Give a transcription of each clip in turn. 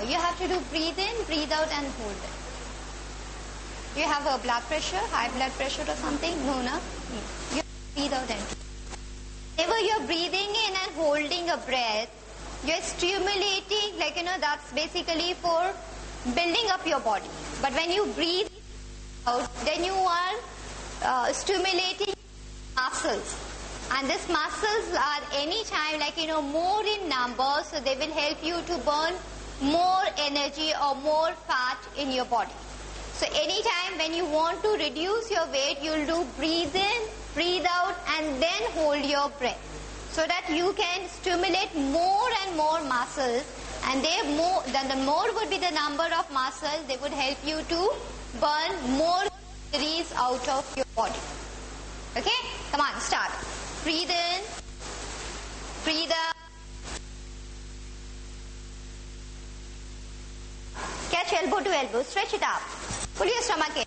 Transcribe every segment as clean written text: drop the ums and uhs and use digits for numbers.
You have to do breathe in, breathe out and hold it. You have a blood pressure, high blood pressure or something? No, no. You breathe out and whenever you're breathing in and holding a breath, you're stimulating, that's basically for building up your body. But when you breathe out, then you are stimulating muscles. And these muscles are anytime more in number, so they will help you to burn more energy or more fat in your body. So anytime when you want to reduce your weight, you'll do breathe in, breathe out and then hold your breath. So that you can stimulate more and more muscles, and the more would be the number of muscles, they would help you to burn more calories out of your body. Okay? Come on, start. Breathe in, breathe out. Catch elbow to elbow, stretch it up. Pull your stomach in.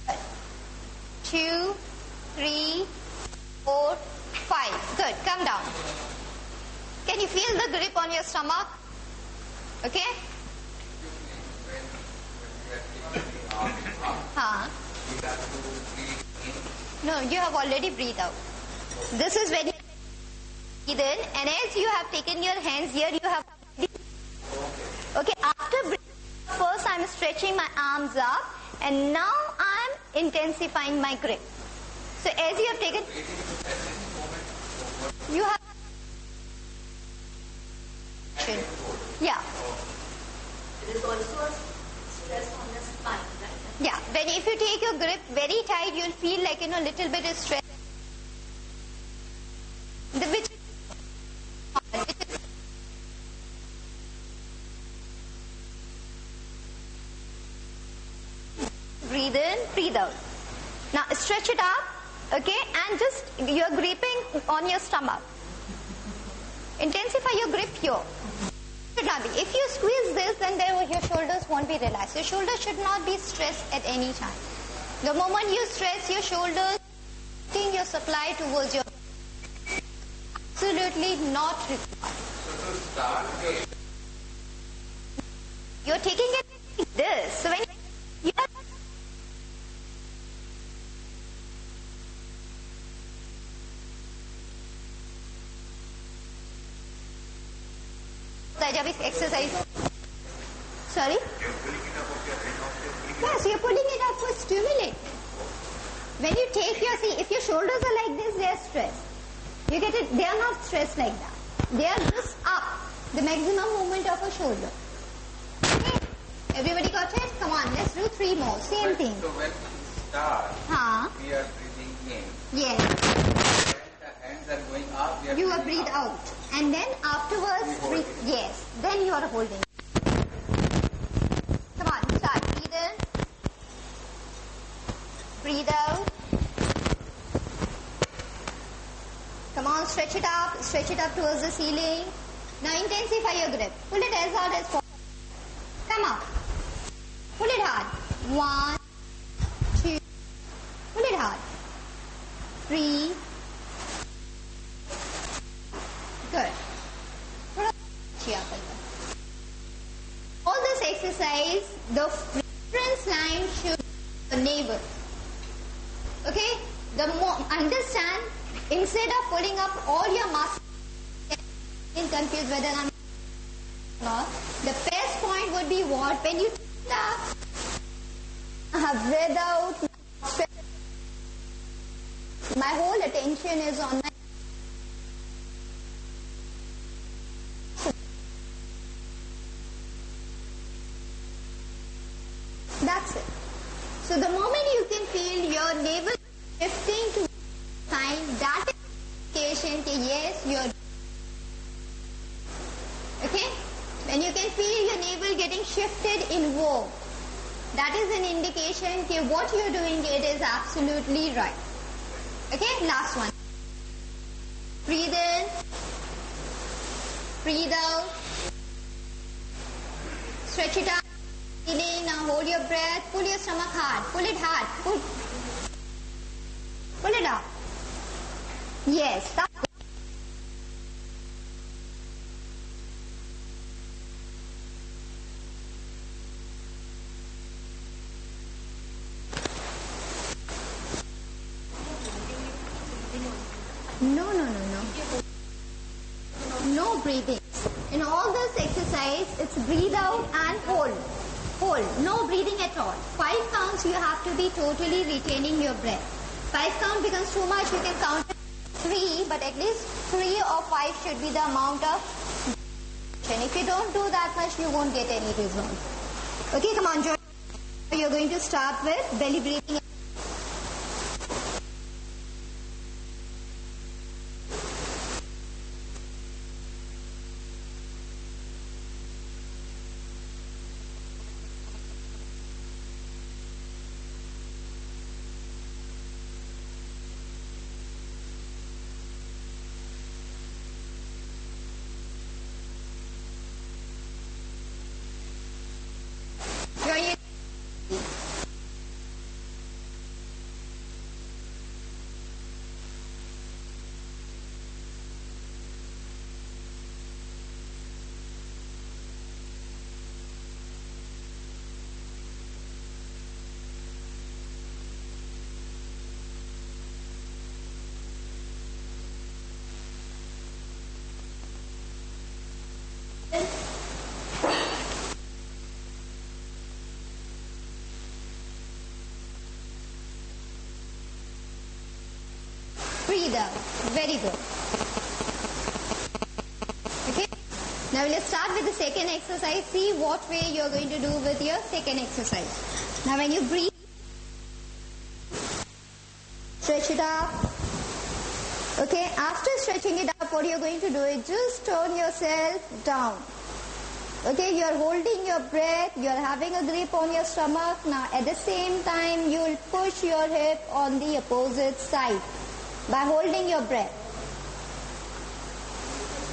Good. 2, 3, 4, 5. Good. Come down. Can you feel the grip on your stomach? Okay? No, you have already breathed out. This is when you breathe in, and as you have taken your hands here, you have... Okay, after breathing, first I am stretching my arms up, and now I am intensifying my grip. So as you have taken... You have... Yeah. There is also a stress on the spine, right? Yeah, when if you take your grip very tight, you'll feel little bit of stress. Breathe in, breathe out. Now stretch it up, okay, and just you're gripping on your stomach. Intensify your grip here. Should not be. If you squeeze this, then your shoulders won't be relaxed. Your shoulders should not be stressed at any time. The moment you stress your shoulders, taking your supply towards your... Absolutely not required. So to start, you're taking it like this. So when you are... exercise. Sorry? Yes, you're pulling it up for stimulate. When you take if your shoulders are like this, they are stressed. You get it? They are not stressed like that. They are just up, the maximum movement of a shoulder. Okay? Everybody got it? Come on, let's do 3 more. Same thing. So when we start, we are breathing in. Yes. When the hands are going up, You are breathe out. And then afterwards, breathe. Yes. Then you are holding. Come on, start. Breathe in. Breathe out. Come on, stretch it up towards the ceiling. Now intensify your grip. Pull it as hard as possible. Come up. Pull it hard. 1, 2. Pull it hard. 3. Good. All this exercise, the reference line should be the navel. Okay? Understand, instead of pulling up all your muscles, getting confused whether I'm not, the best point would be what? When you breathe out, my whole attention is on my... That's it. So the moment you can feel your navel shifting to side, that is indication that yes, you're... Okay? When you can feel your navel getting shifted inward, that is an indication that what you're doing it is absolutely right. Okay? Last one. Breathe in. Breathe out. Stretch it out. Now hold your breath. Pull your stomach hard. Pull it hard. Pull it up. Yes. No, no, no, no. No breathing. In all this exercise, it's breathe out and hold. Hold. No breathing at all. 5 counts you have to be totally retaining your breath. 5 count becomes too much. You can count 3, but at least 3 or 5 should be the amount of. And if you don't do that much, you won't get any result. Okay, come on, George. You're going to start with belly breathing. Breathe out. Very good. Okay. Now let's start with the second exercise. See what way you're going to do with your second exercise. Now when you breathe, stretch it up. Okay. After stretching it up, what you're going to do is just turn yourself down. Okay, you're holding your breath, you're having a grip on your stomach. Now at the same time, you'll push your hip on the opposite side by holding your breath.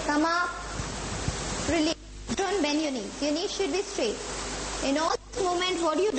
Come up, release. Don't bend your knees. Your knees should be straight. In all this movement, what do you do?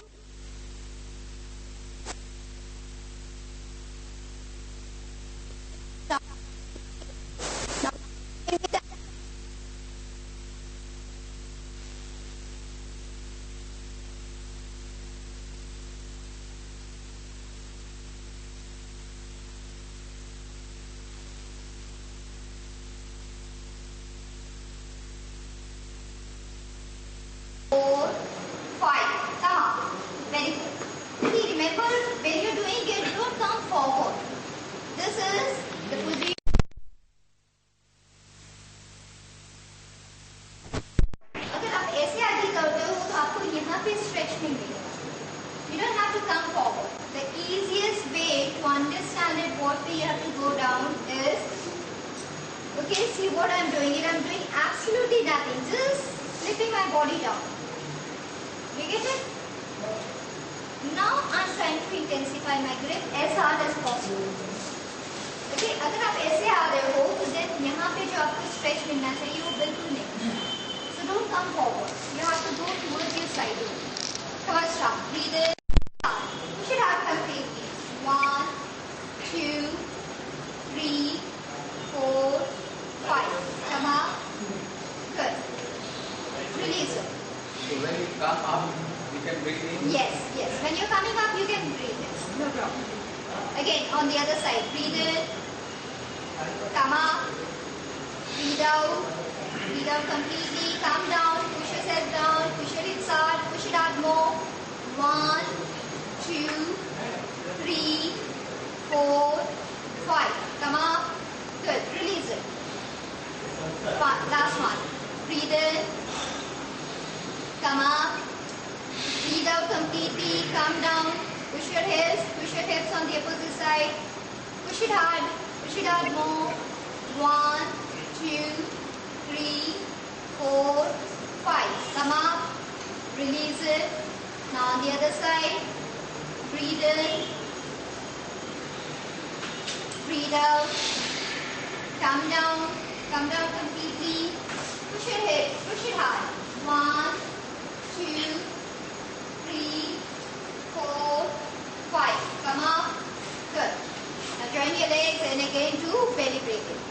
Join your legs and again do belly breathing.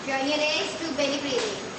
Join your legs, do belly breathing.